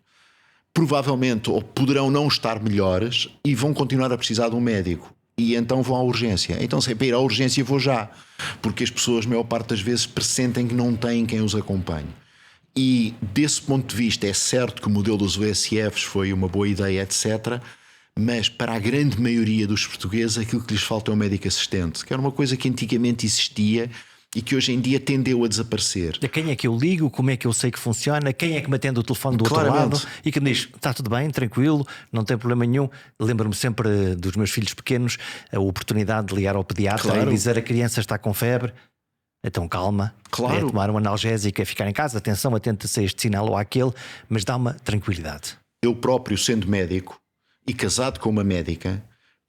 provavelmente ou poderão não estar melhores e vão continuar a precisar de um médico. E então vão à urgência. Então, se é para ir à urgência, vou já. Porque as pessoas, a maior parte das vezes, pressentem que não têm quem os acompanhe. E desse ponto de vista, é certo que o modelo dos USFs foi uma boa ideia, etc. Mas para a grande maioria dos portugueses, aquilo que lhes falta é um médico assistente, que era uma coisa que antigamente existia e que hoje em dia tendeu a desaparecer. A quem é que eu ligo? Como é que eu sei que funciona? Quem é que me atende o telefone do outro lado? E que me diz, está tudo bem, tranquilo, não tem problema nenhum. Lembro-me sempre dos meus filhos pequenos, a oportunidade de ligar ao pediatra e dizer a criança está com febre. Então calma, é tomar um analgésico, é ficar em casa, atenção, atenta-se a este sinal ou àquele, mas dá uma tranquilidade. Eu próprio, sendo médico e casado com uma médica,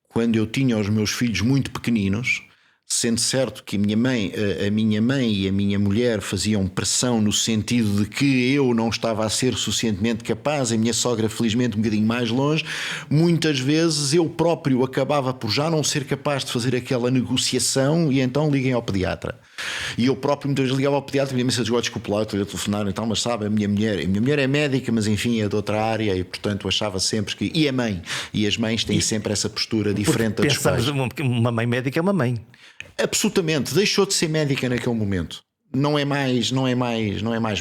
quando eu tinha os meus filhos muito pequeninos, sendo certo que a minha mãe e a minha mulher faziam pressão no sentido de que eu não estava a ser suficientemente capaz, a minha sogra felizmente um bocadinho mais longe, muitas vezes eu próprio acabava por já não ser capaz de fazer aquela negociação e então liguem ao pediatra. E eu próprio muitas vezes ligava ao pediatra e me dizia, desculpe lá, estou a telefonar e tal, mas sabe, a minha mulher é médica, mas enfim é de outra área e portanto achava sempre que... E a mãe, e as mães têm sempre essa postura diferente da dos pais. Uma mãe médica é uma mãe. Absolutamente, deixou de ser médica naquele momento. Não é mais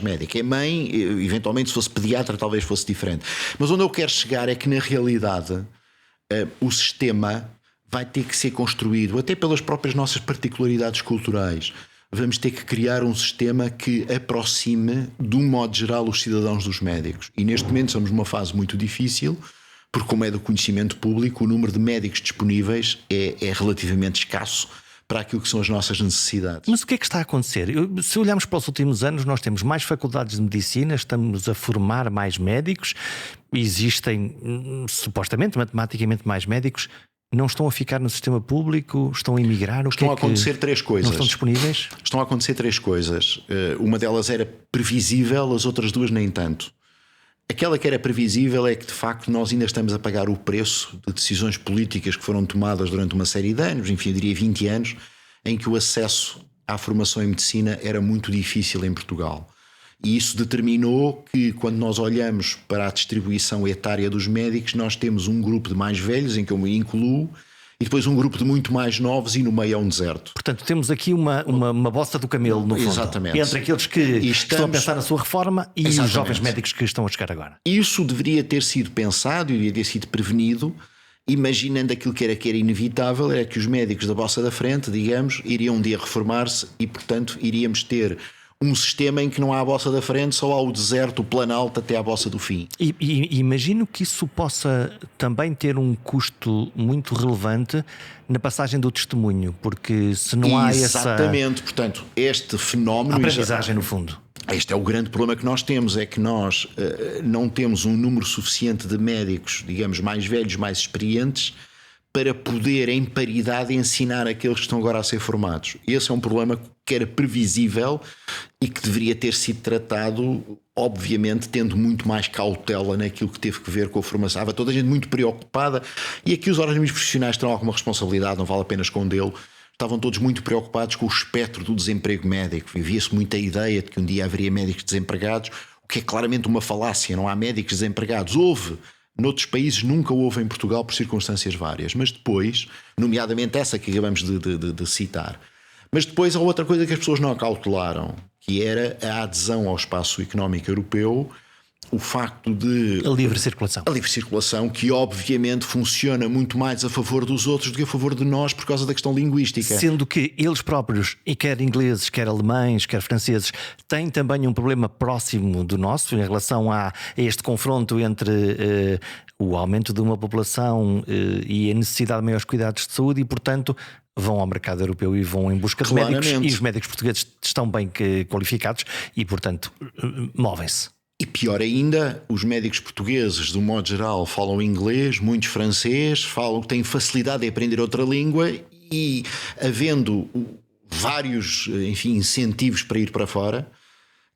médica. É mãe, eventualmente se fosse pediatra talvez fosse diferente. Mas onde eu quero chegar é que na realidade o sistema vai ter que ser construído, até pelas próprias nossas particularidades culturais. Vamos ter que criar um sistema que aproxime, de um modo geral, os cidadãos dos médicos. E neste momento estamos numa fase muito difícil, porque como é do conhecimento público, o número de médicos disponíveis é relativamente escasso para aquilo que são as nossas necessidades. Mas o que é que está a acontecer? Se olharmos para os últimos anos, nós temos mais faculdades de medicina, estamos a formar mais médicos, existem supostamente, matematicamente, mais médicos. Não estão a ficar no sistema público? Estão a emigrar? Estão a acontecer três coisas. Não estão disponíveis? Estão a acontecer três coisas. Uma delas era previsível, as outras duas nem tanto. Aquela que era previsível é que de facto nós ainda estamos a pagar o preço de decisões políticas que foram tomadas durante uma série de anos, enfim, eu diria 20 anos, em que o acesso à formação em medicina era muito difícil em Portugal. E isso determinou que, quando nós olhamos para a distribuição etária dos médicos, nós temos um grupo de mais velhos, em que eu me incluo, e depois um grupo de muito mais novos e no meio é um deserto. Portanto, temos aqui uma bosta do camelo, no fundo. Exatamente. Entre aqueles que estão a pensar na sua reforma e os jovens médicos que estão a chegar agora. Isso deveria ter sido pensado e deveria ter sido prevenido, imaginando aquilo que era inevitável, era que os médicos da bossa da frente, digamos, iriam um dia reformar-se e, portanto, iríamos ter um sistema em que não há a bossa da frente, só há o deserto, o planalto até à bossa do fim. E imagino que isso possa também ter um custo muito relevante na passagem do testemunho, porque se não há essa... Exatamente, portanto, este fenómeno... A aprendizagem, no fundo. Este é o grande problema que nós temos, é que nós não temos um número suficiente de médicos, digamos, mais velhos, mais experientes, para poder, em paridade, ensinar aqueles que estão agora a ser formados. Esse é um problema que era previsível e que deveria ter sido tratado, obviamente, tendo muito mais cautela naquilo que teve que ver com a formação. Estava toda a gente muito preocupada e aqui os organismos profissionais terão alguma responsabilidade, não vale a pena escondê-lo. Estavam todos muito preocupados com o espectro do desemprego médico. Vivia-se muita ideia de que um dia haveria médicos desempregados, o que é claramente uma falácia. Não há médicos desempregados. Houve. Noutros países nunca houve em Portugal por circunstâncias várias, mas depois, nomeadamente essa que acabamos de citar, mas depois há outra coisa que as pessoas não acautelaram, que era a adesão ao espaço económico europeu, o facto de... A livre circulação. A livre circulação, que obviamente funciona muito mais a favor dos outros do que a favor de nós por causa da questão linguística. Sendo que eles próprios, e quer ingleses, quer alemães, quer franceses, têm também um problema próximo do nosso em relação a este confronto entre o aumento de uma população e a necessidade de maiores cuidados de saúde e, portanto, vão ao mercado europeu e vão em busca de médicos. E os médicos portugueses estão bem qualificados e, portanto, movem-se. E pior ainda, os médicos portugueses, de um modo geral, falam inglês, muitos francês, têm facilidade em aprender outra língua e, havendo vários, enfim, incentivos para ir para fora,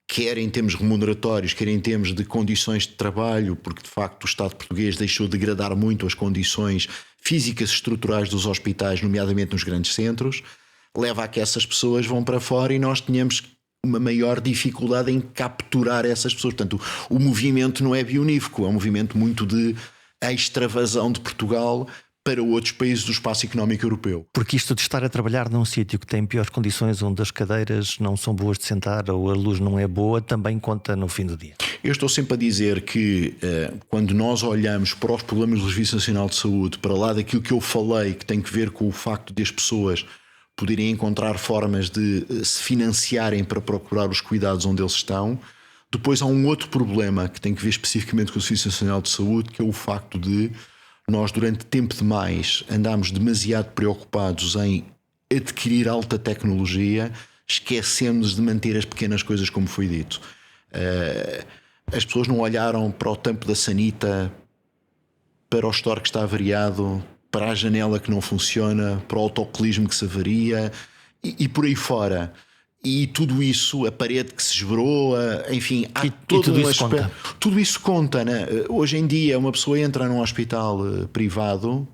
quer em termos remuneratórios, quer em termos de condições de trabalho, porque de facto o Estado português deixou de degradar muito as condições físicas e estruturais dos hospitais, nomeadamente nos grandes centros, leva a que essas pessoas vão para fora e nós tenhamos uma maior dificuldade em capturar essas pessoas. Portanto, o movimento não é bionívoco, é um movimento muito de extravasão de Portugal para outros países do espaço económico europeu. Porque isto de estar a trabalhar num sítio que tem piores condições, onde as cadeiras não são boas de sentar ou a luz não é boa, também conta no fim do dia. Eu estou sempre a dizer que quando nós olhamos para os problemas do Serviço Nacional de Saúde, para lá daquilo que eu falei, que tem que ver com o facto de as pessoas poderem encontrar formas de se financiarem para procurar os cuidados onde eles estão, depois há um outro problema que tem que ver especificamente com o Serviço Nacional de Saúde, que é o facto de nós, durante tempo demais, andámos demasiado preocupados em adquirir alta tecnologia, esquecemos de manter as pequenas coisas, como foi dito. As pessoas não olharam para o tampo da sanita, para o store que está avariado, para a janela que não funciona, para o autocolismo que se avaria e por aí fora. E tudo isso, a parede que se esverou, enfim, há todo um aspecto. Tudo isso conta, né? Hoje em dia, uma pessoa entra num hospital privado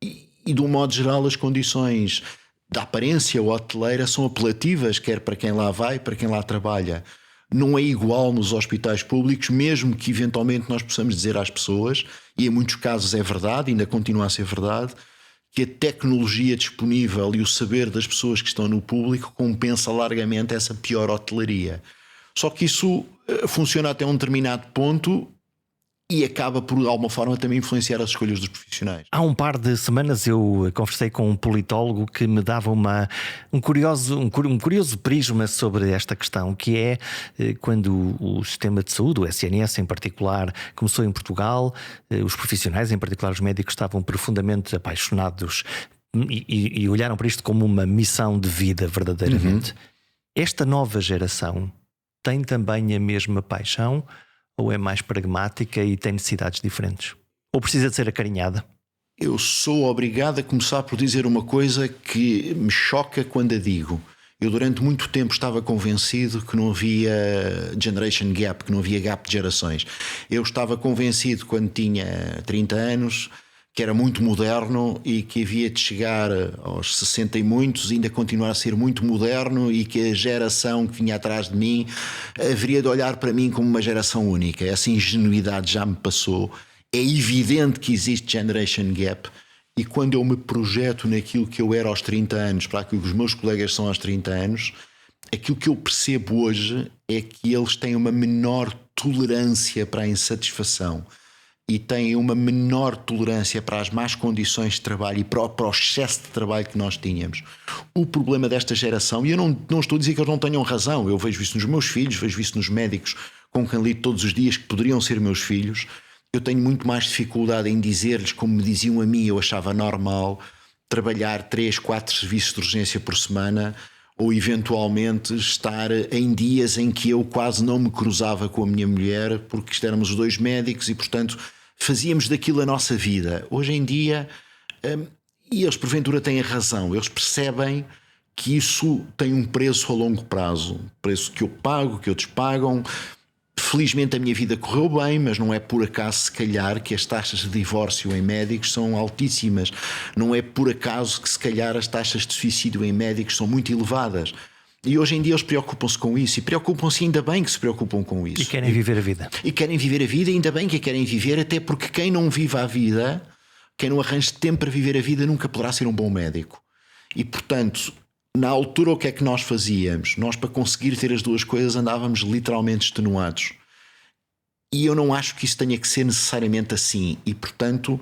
e, de um modo geral, as condições da aparência hoteleira são apelativas, quer para quem lá vai, para quem lá trabalha. Não é igual nos hospitais públicos, mesmo que eventualmente nós possamos dizer às pessoas, e em muitos casos é verdade, ainda continua a ser verdade, que a tecnologia disponível e o saber das pessoas que estão no público compensa largamente essa pior hotelaria. Só que isso funciona até um determinado ponto e acaba por, de alguma forma, também influenciar as escolhas dos profissionais. Há um par de semanas eu conversei com um politólogo que me dava um curioso prisma sobre esta questão, que é quando o sistema de saúde, o SNS em particular, começou em Portugal, os profissionais, em particular os médicos, estavam profundamente apaixonados e olharam para isto como uma missão de vida, verdadeiramente. Esta nova geração tem também a mesma paixão? Ou é mais pragmática e tem necessidades diferentes? Ou precisa de ser acarinhada? Eu sou obrigado a começar por dizer uma coisa que me choca quando a digo. Eu durante muito tempo estava convencido que não havia generation gap, que não havia gap de gerações. Eu estava convencido quando tinha 30 anos que era muito moderno e que havia de chegar aos 60 e muitos e ainda continuar a ser muito moderno e que a geração que vinha atrás de mim haveria de olhar para mim como uma geração única. Essa ingenuidade já me passou. É evidente que existe generation gap e quando eu me projeto naquilo que eu era aos 30 anos para aquilo que os meus colegas são aos 30 anos, aquilo que eu percebo hoje é que eles têm uma menor tolerância para a insatisfação e têm uma menor tolerância para as más condições de trabalho e para o excesso de trabalho que nós tínhamos. O problema desta geração, e eu não estou a dizer que eles não tenham razão, eu vejo isso nos meus filhos, vejo isso nos médicos com quem lido todos os dias, que poderiam ser meus filhos. Eu tenho muito mais dificuldade em dizer-lhes, como me diziam a mim, eu achava normal trabalhar 3, 4 serviços de urgência por semana ou eventualmente estar em dias em que eu quase não me cruzava com a minha mulher porque éramos os dois médicos e, portanto, fazíamos daquilo a nossa vida. Hoje em dia, e eles porventura têm razão, eles percebem que isso tem um preço a longo prazo, preço que eu pago, que outros pagam. Felizmente a minha vida correu bem, mas não é por acaso, se calhar, que as taxas de divórcio em médicos são altíssimas. Não é por acaso que, se calhar, as taxas de suicídio em médicos são muito elevadas. E hoje em dia eles preocupam-se com isso e preocupam-se, ainda bem que se preocupam com isso. E querem viver a vida. E querem viver a vida, ainda bem que a querem viver, até porque quem não vive a vida, quem não arranja tempo para viver a vida, nunca poderá ser um bom médico. E, portanto, na altura o que é que nós fazíamos? Nós, para conseguir ter as duas coisas, andávamos literalmente extenuados. E eu não acho que isso tenha que ser necessariamente assim. E, portanto,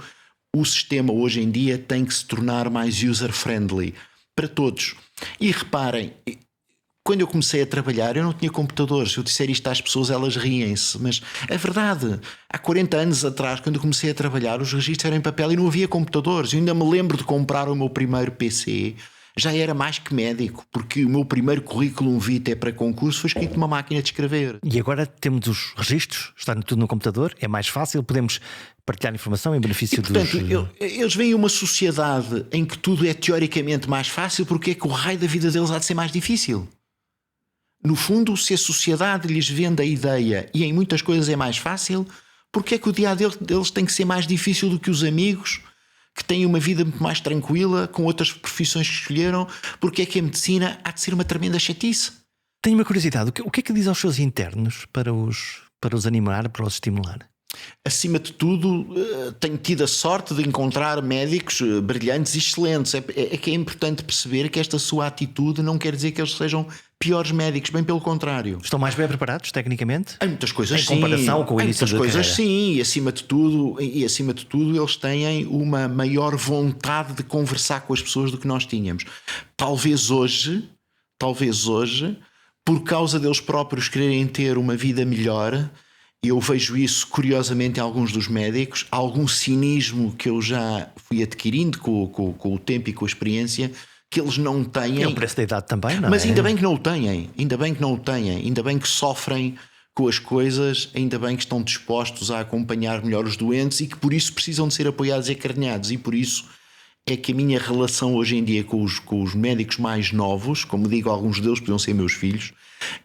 o sistema hoje em dia tem que se tornar mais user-friendly para todos. E reparem, quando eu comecei a trabalhar eu não tinha computadores. Se eu disser isto às pessoas elas riem-se, mas é verdade. Há 40 anos atrás, quando eu comecei a trabalhar, os registros eram em papel e não havia computadores. Eu ainda me lembro de comprar o meu primeiro PC já era mais que médico, porque o meu primeiro currículo vitae para concurso foi escrito numa máquina de escrever. E agora temos os registros, está tudo no computador, é mais fácil, podemos partilhar informação em benefício Portanto, dos... eles veem uma sociedade em que tudo é teoricamente mais fácil, porque é que o raio da vida deles há de ser mais difícil? No fundo, se a sociedade lhes vende a ideia e em muitas coisas é mais fácil, porque é que o dia deles tem que ser mais difícil do que os amigos que têm uma vida muito mais tranquila, com outras profissões que escolheram? Porque é que a medicina há de ser uma tremenda chatice? Tenho uma curiosidade, o que é que diz aos seus internos para os animar, para os estimular? Acima de tudo, tenho tido a sorte de encontrar médicos brilhantes e excelentes. É que é importante perceber que esta sua atitude não quer dizer que eles sejam piores médicos, bem pelo contrário. Estão mais bem preparados, tecnicamente? Há muitas coisas, em comparação com o início da carreira. Sim, e acima de tudo, eles têm uma maior vontade de conversar com as pessoas do que nós tínhamos. Talvez hoje, por causa deles próprios quererem ter uma vida melhor, eu vejo isso curiosamente em alguns dos médicos, algum cinismo que eu já fui adquirindo com o tempo e com a experiência, que eles não têm. É o preço da idade também, não é? Mas ainda bem que não o têm, ainda bem que sofrem com as coisas, ainda bem que estão dispostos a acompanhar melhor os doentes e que por isso precisam de ser apoiados e acarinhados. E por isso é que a minha relação hoje em dia com os médicos mais novos, como digo, alguns deles podiam ser meus filhos,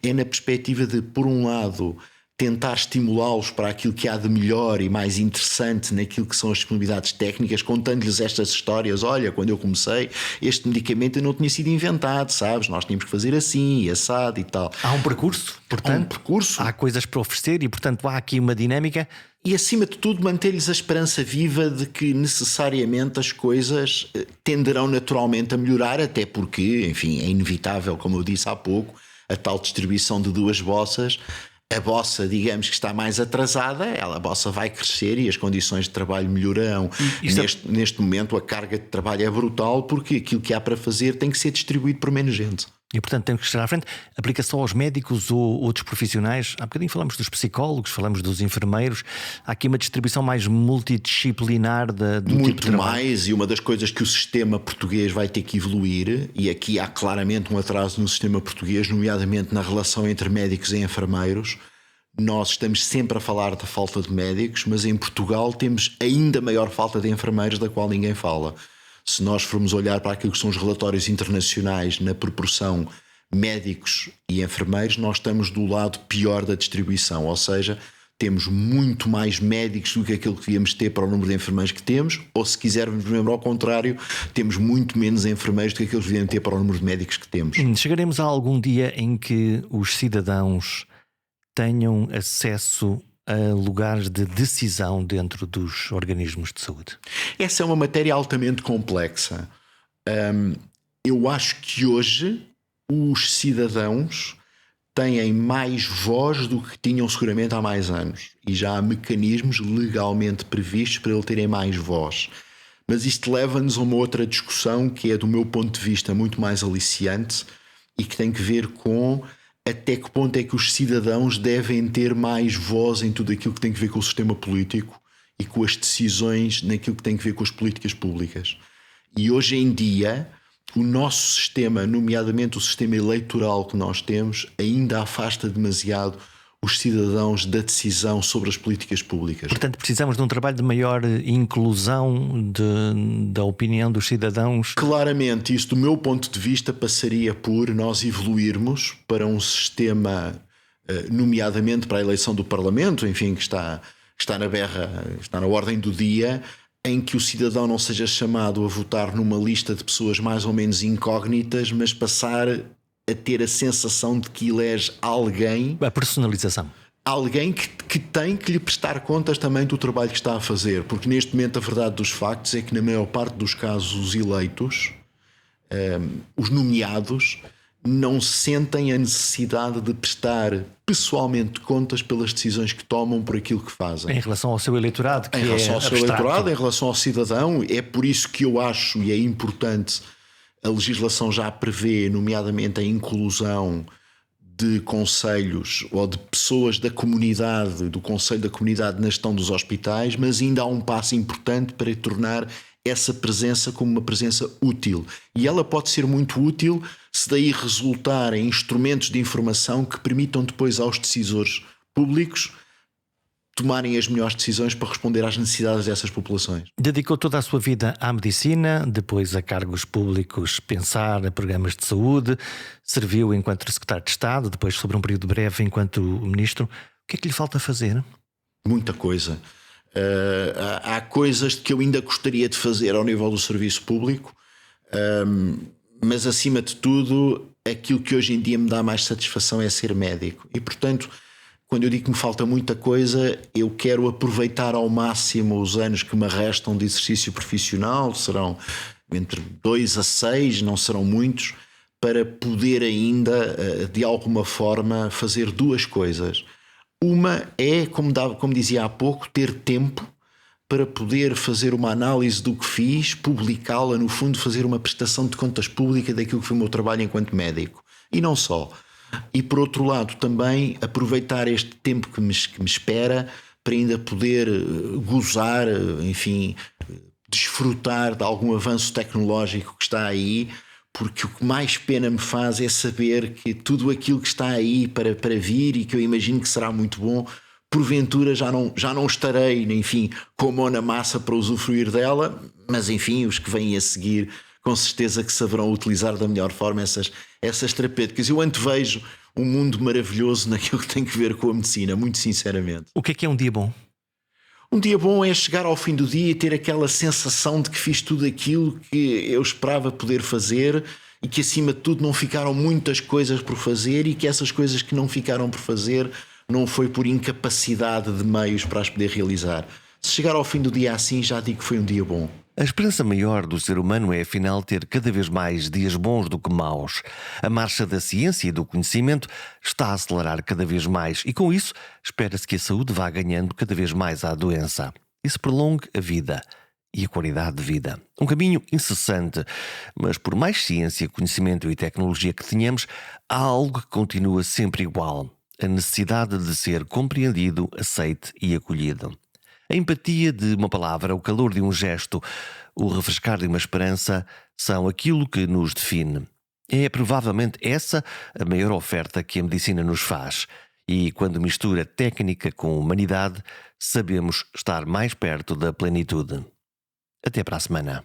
é na perspectiva de, por um lado, tentar estimulá-los para aquilo que há de melhor e mais interessante naquilo que são as disponibilidades técnicas, contando-lhes estas histórias. Olha, quando eu comecei, este medicamento não tinha sido inventado, sabes? Nós tínhamos que fazer assim, e assado e tal. Há um percurso, portanto, há coisas para oferecer e, portanto, há aqui uma dinâmica. E, acima de tudo, manter-lhes a esperança viva de que necessariamente as coisas tenderão naturalmente a melhorar, até porque, enfim, é inevitável, como eu disse há pouco, a tal distribuição de duas bossas. A bossa, digamos que está mais atrasada, a bossa vai crescer e as condições de trabalho melhorarão. Neste momento a carga de trabalho é brutal porque aquilo que há para fazer tem que ser distribuído por menos gente. E, portanto, temos que estar à frente. Aplica só aos médicos ou outros profissionais? Há bocadinho falamos dos psicólogos, falamos dos enfermeiros. Há aqui uma distribuição mais multidisciplinar do tipo de trabalho. Muito mais, e uma das coisas que o sistema português vai ter que evoluir, e aqui há claramente um atraso no sistema português, nomeadamente na relação entre médicos e enfermeiros. Nós estamos sempre a falar da falta de médicos, mas em Portugal temos ainda maior falta de enfermeiros, da qual ninguém fala. Se nós formos olhar para aquilo que são os relatórios internacionais na proporção médicos e enfermeiros, nós estamos do lado pior da distribuição, ou seja, temos muito mais médicos do que aquilo que devíamos ter para o número de enfermeiros que temos, ou se quisermos mesmo ao contrário, temos muito menos enfermeiros do que aquilo que devíamos ter para o número de médicos que temos. Chegaremos a algum dia em que os cidadãos tenham acesso a lugares de decisão dentro dos organismos de saúde? Essa é uma matéria altamente complexa. Eu acho que hoje os cidadãos têm mais voz do que tinham seguramente há mais anos. E já há mecanismos legalmente previstos para ele terem mais voz. Mas isto leva-nos a uma outra discussão que é, do meu ponto de vista, muito mais aliciante e que tem que ver com até que ponto é que os cidadãos devem ter mais voz em tudo aquilo que tem que ver com o sistema político e com as decisões naquilo que tem que ver com as políticas públicas. E hoje em dia, o nosso sistema, nomeadamente o sistema eleitoral que nós temos, ainda afasta demasiado os cidadãos da decisão sobre as políticas públicas. Portanto, precisamos de um trabalho de maior inclusão da opinião dos cidadãos. Claramente, isso do meu ponto de vista passaria por nós evoluirmos para um sistema, nomeadamente para a eleição do Parlamento, enfim, que está na berra, está na ordem do dia, em que o cidadão não seja chamado a votar numa lista de pessoas mais ou menos incógnitas, mas passar a ter a sensação de que elege alguém. A personalização. Alguém que tem que lhe prestar contas também do trabalho que está a fazer. Porque neste momento a verdade dos factos é que na maior parte dos casos os eleitos, os nomeados, não sentem a necessidade de prestar pessoalmente contas pelas decisões que tomam, por aquilo que fazem. Em relação ao seu eleitorado, que em relação ao seu abstrato. eleitorado, em relação ao cidadão. É por isso que eu acho, e é importante, a legislação já prevê, nomeadamente, a inclusão de conselhos ou de pessoas da comunidade, do Conselho da Comunidade na gestão dos hospitais, mas ainda há um passo importante para tornar essa presença como uma presença útil. E ela pode ser muito útil se daí resultar em instrumentos de informação que permitam depois aos decisores públicos tomarem as melhores decisões para responder às necessidades dessas populações. Dedicou toda a sua vida à medicina, depois a cargos públicos, pensar a programas de saúde, serviu enquanto secretário de Estado, depois sobre um período breve enquanto ministro. O que é que lhe falta fazer? Muita coisa. Há coisas que eu ainda gostaria de fazer ao nível do serviço público, mas acima de tudo, aquilo que hoje em dia me dá mais satisfação é ser médico. E portanto, quando eu digo que me falta muita coisa, eu quero aproveitar ao máximo os anos que me restam de exercício profissional, serão entre 2 a 6, não serão muitos, para poder ainda, de alguma forma, fazer 2 coisas. Uma é, como dizia há pouco, ter tempo para poder fazer uma análise do que fiz, publicá-la, no fundo fazer uma prestação de contas pública daquilo que foi o meu trabalho enquanto médico. E não só. E por outro lado também aproveitar este tempo que me espera para ainda poder gozar, enfim, desfrutar de algum avanço tecnológico que está aí, porque o que mais pena me faz é saber que tudo aquilo que está aí para vir e que eu imagino que será muito bom, porventura já não estarei, enfim, com a mão na massa para usufruir dela, mas enfim, os que vêm a seguir com certeza que saberão utilizar da melhor forma essas terapêuticas. Eu antevejo um mundo maravilhoso naquilo que tem que ver com a medicina, muito sinceramente. O que é um dia bom? Um dia bom é chegar ao fim do dia e ter aquela sensação de que fiz tudo aquilo que eu esperava poder fazer e que acima de tudo não ficaram muitas coisas por fazer e que essas coisas que não ficaram por fazer não foi por incapacidade de meios para as poder realizar. Se chegar ao fim do dia assim, já digo que foi um dia bom. A esperança maior do ser humano é, afinal, ter cada vez mais dias bons do que maus. A marcha da ciência e do conhecimento está a acelerar cada vez mais e, com isso, espera-se que a saúde vá ganhando cada vez mais à doença e se prolongue a vida e a qualidade de vida. Um caminho incessante, mas por mais ciência, conhecimento e tecnologia que tenhamos, há algo que continua sempre igual: a necessidade de ser compreendido, aceite e acolhido. A empatia de uma palavra, o calor de um gesto, o refrescar de uma esperança são aquilo que nos define. É provavelmente essa a maior oferta que a medicina nos faz. E quando mistura técnica com humanidade, sabemos estar mais perto da plenitude. Até para a semana.